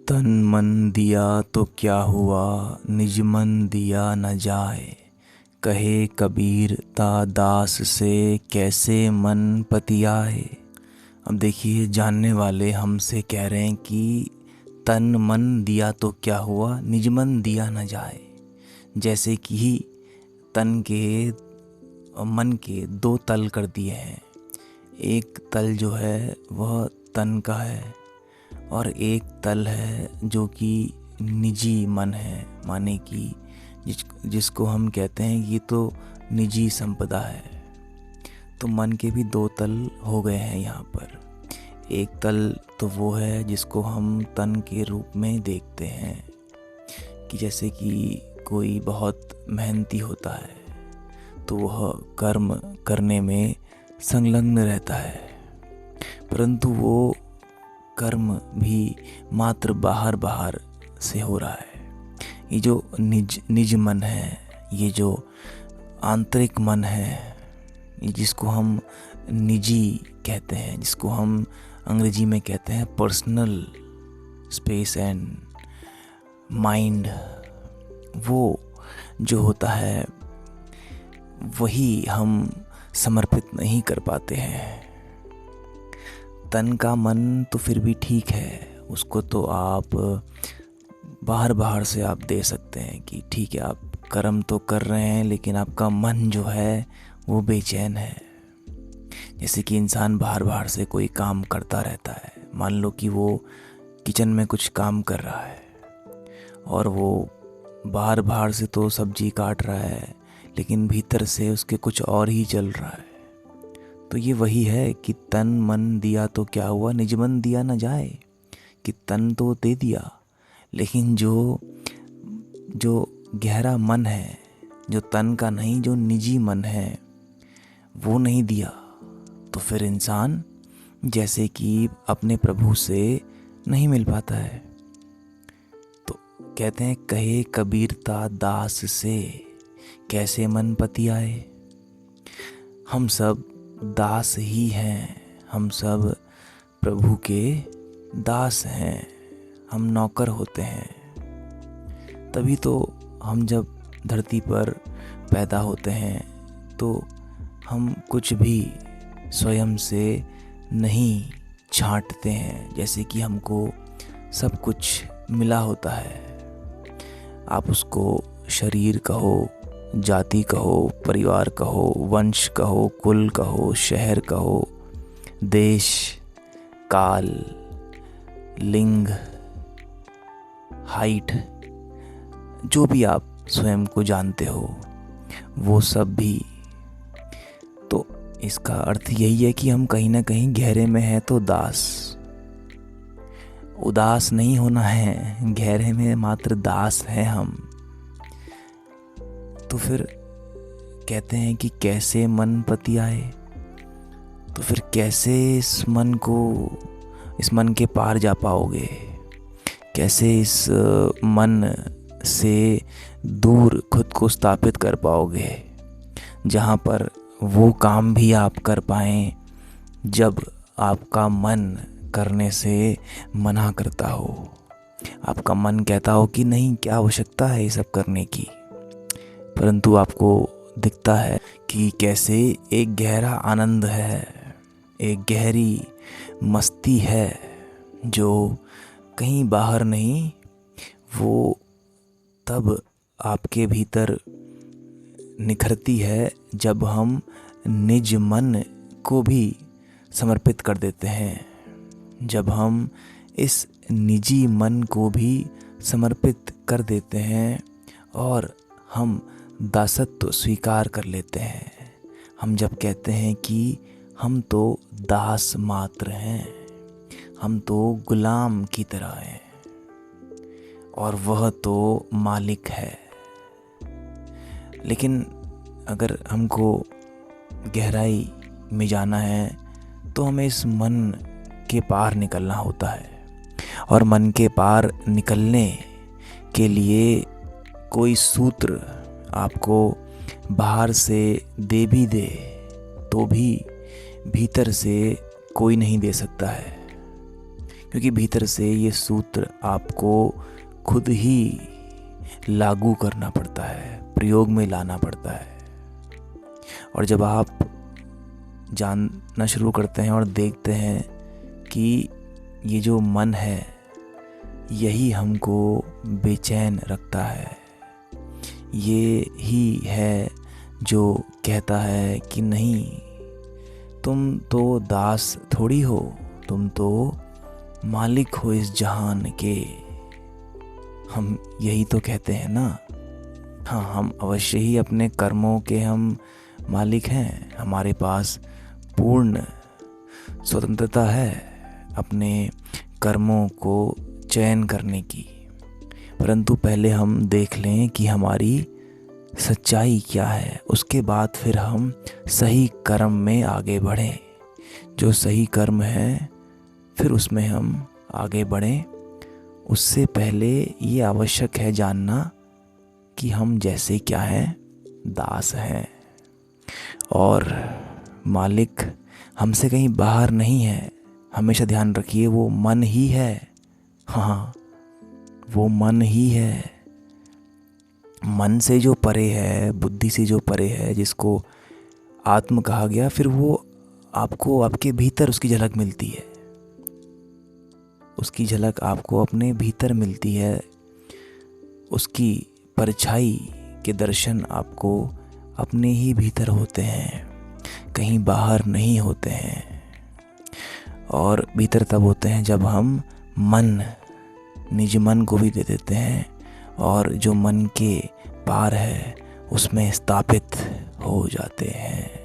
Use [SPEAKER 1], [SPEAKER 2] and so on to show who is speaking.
[SPEAKER 1] तन मन दिया तो क्या हुआ, निज मन दिया न जाए। कहे कबीर ता दास से, कैसे मन पतियाए। अब देखिए, जानने वाले हमसे कह रहे हैं कि तन मन दिया तो क्या हुआ, निज मन दिया न जाए। जैसे कि तन के मन के दो तल कर दिए हैं। एक तल जो है वह तन का है और एक तल है जो कि निजी मन है, माने कि जिसको हम कहते हैं ये तो निजी संपदा है। तो मन के भी दो तल हो गए हैं यहाँ पर। एक तल तो वो है जिसको हम तन के रूप में देखते हैं कि जैसे कि कोई बहुत मेहनती होता है तो वह कर्म करने में संलग्न रहता है, परंतु वो कर्म भी मात्र बाहर बाहर से हो रहा है। ये जो निज मन है, ये जो आंतरिक मन है, ये जिसको हम निजी कहते हैं, जिसको हम अंग्रेजी में कहते हैं पर्सनल स्पेस एंड माइंड, वो जो होता है वही हम समर्पित नहीं कर पाते हैं। तन का मन तो फिर भी ठीक है, उसको तो आप बाहर बाहर से आप दे सकते हैं कि ठीक है आप कर्म तो कर रहे हैं, लेकिन आपका मन जो है वो बेचैन है। जैसे कि इंसान बाहर बाहर से कोई काम करता रहता है। मान लो कि वो किचन में कुछ काम कर रहा है और वो बाहर बाहर से तो सब्जी काट रहा है, लेकिन भीतर से उसके कुछ और ही चल रहा है। तो ये वही है कि तन मन दिया तो क्या हुआ, निज मन दिया न जाए। कि तन तो दे दिया, लेकिन जो गहरा मन है, जो तन का नहीं, जो निजी मन है, वो नहीं दिया। तो फिर इंसान जैसे कि अपने प्रभु से नहीं मिल पाता है। तो कहते हैं कहे कबीर ता दास से, कैसे मन पतियाए। हम सब दास ही हैं, हम सब प्रभु के दास हैं, हम नौकर होते हैं। तभी तो हम जब धरती पर पैदा होते हैं तो हम कुछ भी स्वयं से नहीं छांटते हैं, जैसे कि हमको सब कुछ मिला होता है। आप उसको शरीर कहो, जाति कहो, परिवार कहो, वंश कहो, कुल कहो, शहर कहो, देश, काल, लिंग, हाइट, जो भी आप स्वयं को जानते हो वो सब भी। तो इसका अर्थ यही है कि हम कहीं ना कहीं गहरे में हैं तो दास। उदास नहीं होना है, गहरे में मात्र दास हैं हम। तो फिर कहते हैं कि कैसे मन पतियाए। तो फिर कैसे इस मन के पार जा पाओगे, कैसे इस मन से दूर खुद को स्थापित कर पाओगे, जहाँ पर वो काम भी आप कर पाएं जब आपका मन करने से मना करता हो। आपका मन कहता हो कि नहीं, क्या आवश्यकता है ये सब करने की, परंतु आपको दिखता है कि कैसे एक गहरा आनंद है, एक गहरी मस्ती है जो कहीं बाहर नहीं, वो तब आपके भीतर निखरती है जब हम निज मन को भी समर्पित कर देते हैं। जब हम इस निजी मन को भी समर्पित कर देते हैं और हम दासत्व स्वीकार कर लेते हैं। हम जब कहते हैं कि हम तो दास मात्र हैं, हम तो गुलाम की तरह हैं और वह तो मालिक है। लेकिन अगर हमको गहराई में जाना है तो हमें इस मन के पार निकलना होता है। और मन के पार निकलने के लिए कोई सूत्र आपको बाहर से दे भी दे तो भी भीतर से कोई नहीं दे सकता है। क्योंकि भीतर से ये सूत्र आपको खुद ही लागू करना पड़ता है, प्रयोग में लाना पड़ता है। और जब आप जानना शुरू करते हैं और देखते हैं कि ये जो मन है यही हमको बेचैन रखता है, ये ही है जो कहता है कि नहीं, तुम तो दास थोड़ी हो, तुम तो मालिक हो इस जहान के। हम यही तो कहते हैं ना। हाँ, हम अवश्य ही अपने कर्मों के हम मालिक हैं। हमारे पास पूर्ण स्वतंत्रता है अपने कर्मों को चयन करने की। परंतु पहले हम देख लें कि हमारी सच्चाई क्या है, उसके बाद फिर हम सही कर्म में आगे बढ़ें। जो सही कर्म है फिर उसमें हम आगे बढ़ें। उससे पहले ये आवश्यक है जानना कि हम जैसे क्या हैं, दास हैं और मालिक हमसे कहीं बाहर नहीं है। हमेशा ध्यान रखिए, वो मन ही है। हाँ, वो मन ही है। मन से जो परे है, बुद्धि से जो परे है, जिसको आत्म कहा गया, फिर वो आपको आपके भीतर उसकी झलक मिलती है। उसकी झलक आपको अपने भीतर मिलती है। उसकी परछाई के दर्शन आपको अपने ही भीतर होते हैं, कहीं बाहर नहीं होते हैं। और भीतर तब होते हैं जब हम निज मन को भी दे देते हैं और जो मन के पार है उसमें स्थापित हो जाते हैं।